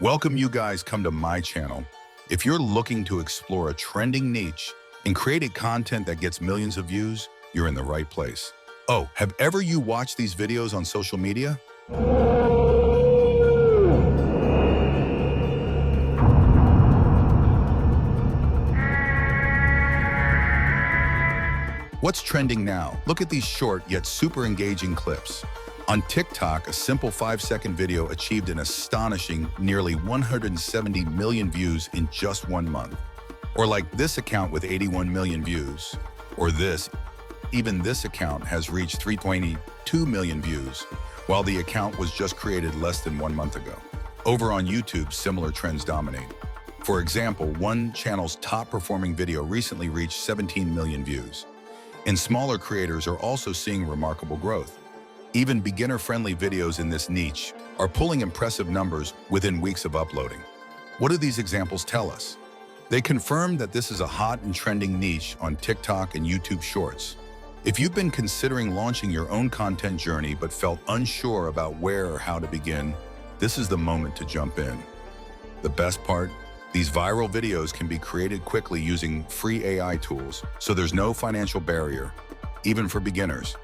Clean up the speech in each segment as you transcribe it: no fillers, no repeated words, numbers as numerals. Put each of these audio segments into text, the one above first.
Welcome you guys come to my channel. If you're looking to explore a trending niche and create content that gets millions of views, you're in the right place. Oh, have ever you watched these videos on social media? What's trending now? Look at these short yet super engaging clips. On TikTok, a simple 5-second video achieved an astonishing nearly 170 million views in just 1 month. Or like this account with 81 million views. Or even this account has reached 3.2 million views, while the account was just created less than 1 month ago. Over on YouTube, similar trends dominate. For example, one channel's top-performing video recently reached 17 million views. And smaller creators are also seeing remarkable growth. Even beginner-friendly videos in this niche are pulling impressive numbers within weeks of uploading. What do these examples tell us? They confirm that this is a hot and trending niche on TikTok and YouTube Shorts. If you've been considering launching your own content journey but felt unsure about where or how to begin, this is the moment to jump in. The best part? These viral videos can be created quickly using free AI tools, so there's no financial barrier, even for beginners.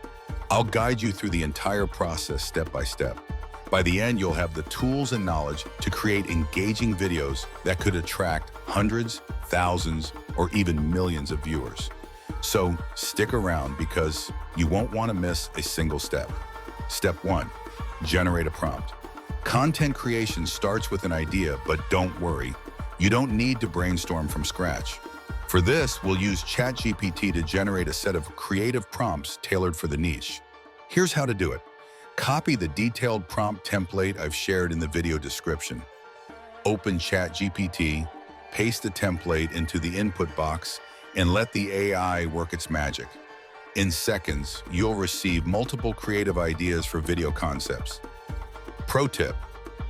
I'll guide you through the entire process step by step. By the end, you'll have the tools and knowledge to create engaging videos that could attract hundreds, thousands, or even millions of viewers. So stick around because you won't want to miss a single step. Step 1, generate a prompt. Content creation starts with an idea, but don't worry. You don't need to brainstorm from scratch. For this, we'll use ChatGPT to generate a set of creative prompts tailored for the niche. Here's how to do it. Copy the detailed prompt template I've shared in the video description. Open ChatGPT, paste the template into the input box, and let the AI work its magic. In seconds, you'll receive multiple creative ideas for video concepts. Pro tip: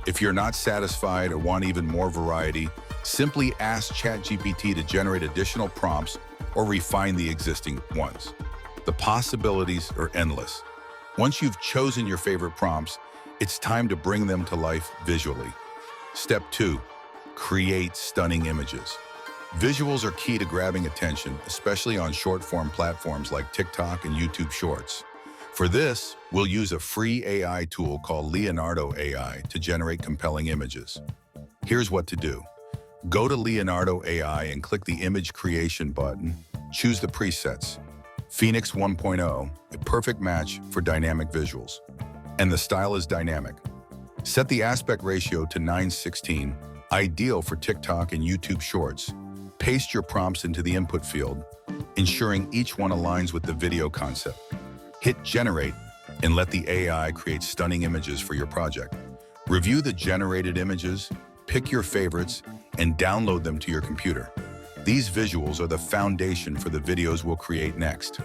if you're not satisfied or want even more variety, simply ask ChatGPT to generate additional prompts or refine the existing ones. The possibilities are endless. Once you've chosen your favorite prompts, it's time to bring them to life visually. Step 2, create stunning images. Visuals are key to grabbing attention, especially on short-form platforms like TikTok and YouTube Shorts. For this, we'll use a free AI tool called Leonardo AI to generate compelling images. Here's what to do. Go to Leonardo AI and click the Image Creation button. Choose the presets. Phoenix 1.0, a perfect match for dynamic visuals. And the style is dynamic. Set the aspect ratio to 9:16, ideal for TikTok and YouTube Shorts. Paste your prompts into the input field, ensuring each one aligns with the video concept. Hit Generate and let the AI create stunning images for your project. Review the generated images, pick your favorites, and download them to your computer. These visuals are the foundation for the videos we'll create next.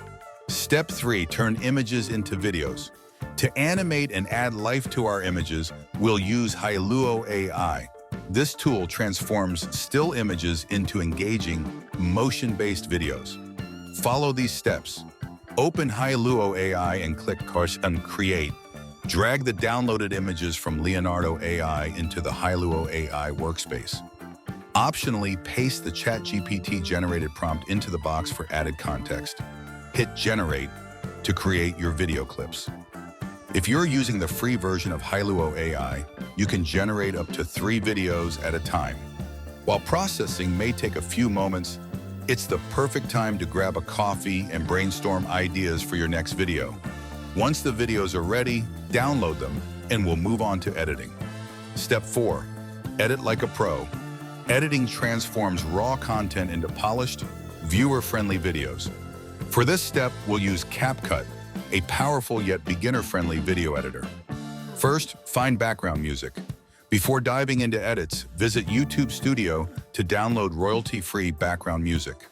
Step 3, turn images into videos. To animate and add life to our images, we'll use Hailuo AI. This tool transforms still images into engaging, motion-based videos. Follow these steps. Open Hailuo AI and click Create. Drag the downloaded images from Leonardo AI into the Hailuo AI workspace. Optionally, paste the ChatGPT-generated prompt into the box for added context. Hit Generate to create your video clips. If you're using the free version of Hailuo AI, you can generate up to 3 videos at a time. While processing may take a few moments, it's the perfect time to grab a coffee and brainstorm ideas for your next video. Once the videos are ready, download them, and we'll move on to editing. Step 4, edit like a pro. Editing transforms raw content into polished, viewer-friendly videos. For this step, we'll use CapCut, a powerful yet beginner-friendly video editor. First, find background music. Before diving into edits, visit YouTube Studio to download royalty-free background music.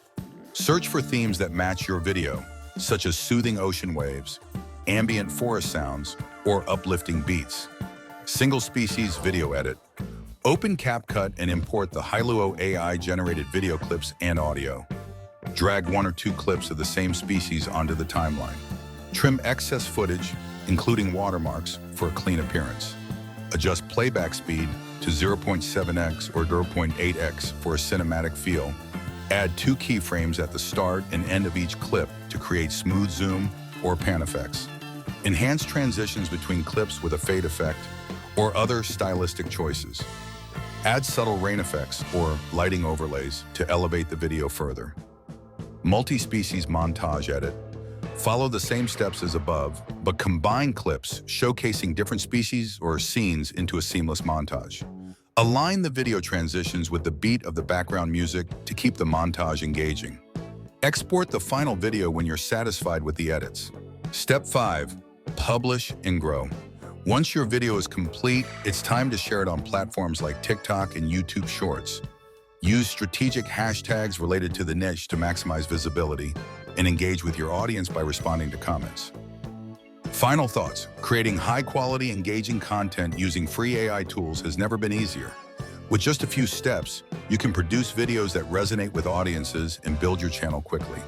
Search for themes that match your video, such as soothing ocean waves, ambient forest sounds, or uplifting beats. Single species video edit. Open CapCut and import the Hailuo AI-generated video clips and audio. Drag 1 or 2 clips of the same species onto the timeline. Trim excess footage, including watermarks, for a clean appearance. Adjust playback speed to 0.7x or 0.8x for a cinematic feel. Add 2 keyframes at the start and end of each clip to create smooth zoom or pan effects. Enhance transitions between clips with a fade effect or other stylistic choices. Add subtle rain effects or lighting overlays to elevate the video further. Multi-species montage edit. Follow the same steps as above, but combine clips showcasing different species or scenes into a seamless montage. Align the video transitions with the beat of the background music to keep the montage engaging. Export the final video when you're satisfied with the edits. Step 5. Publish and grow. Once your video is complete, it's time to share it on platforms like TikTok and YouTube Shorts. Use strategic hashtags related to the niche to maximize visibility and engage with your audience by responding to comments. Final thoughts. Creating high-quality, engaging content using free AI tools has never been easier. With just a few steps, you can produce videos that resonate with audiences and build your channel quickly.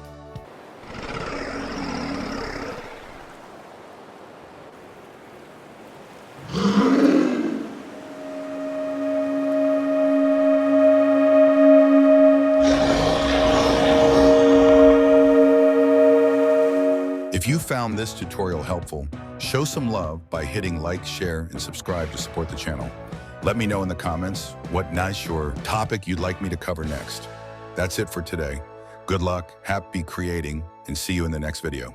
If you found this tutorial helpful, show some love by hitting like, share, and subscribe to support the channel. Let me know in the comments what niche or topic you'd like me to cover next. That's it for today. Good luck, happy creating, and see you in the next video.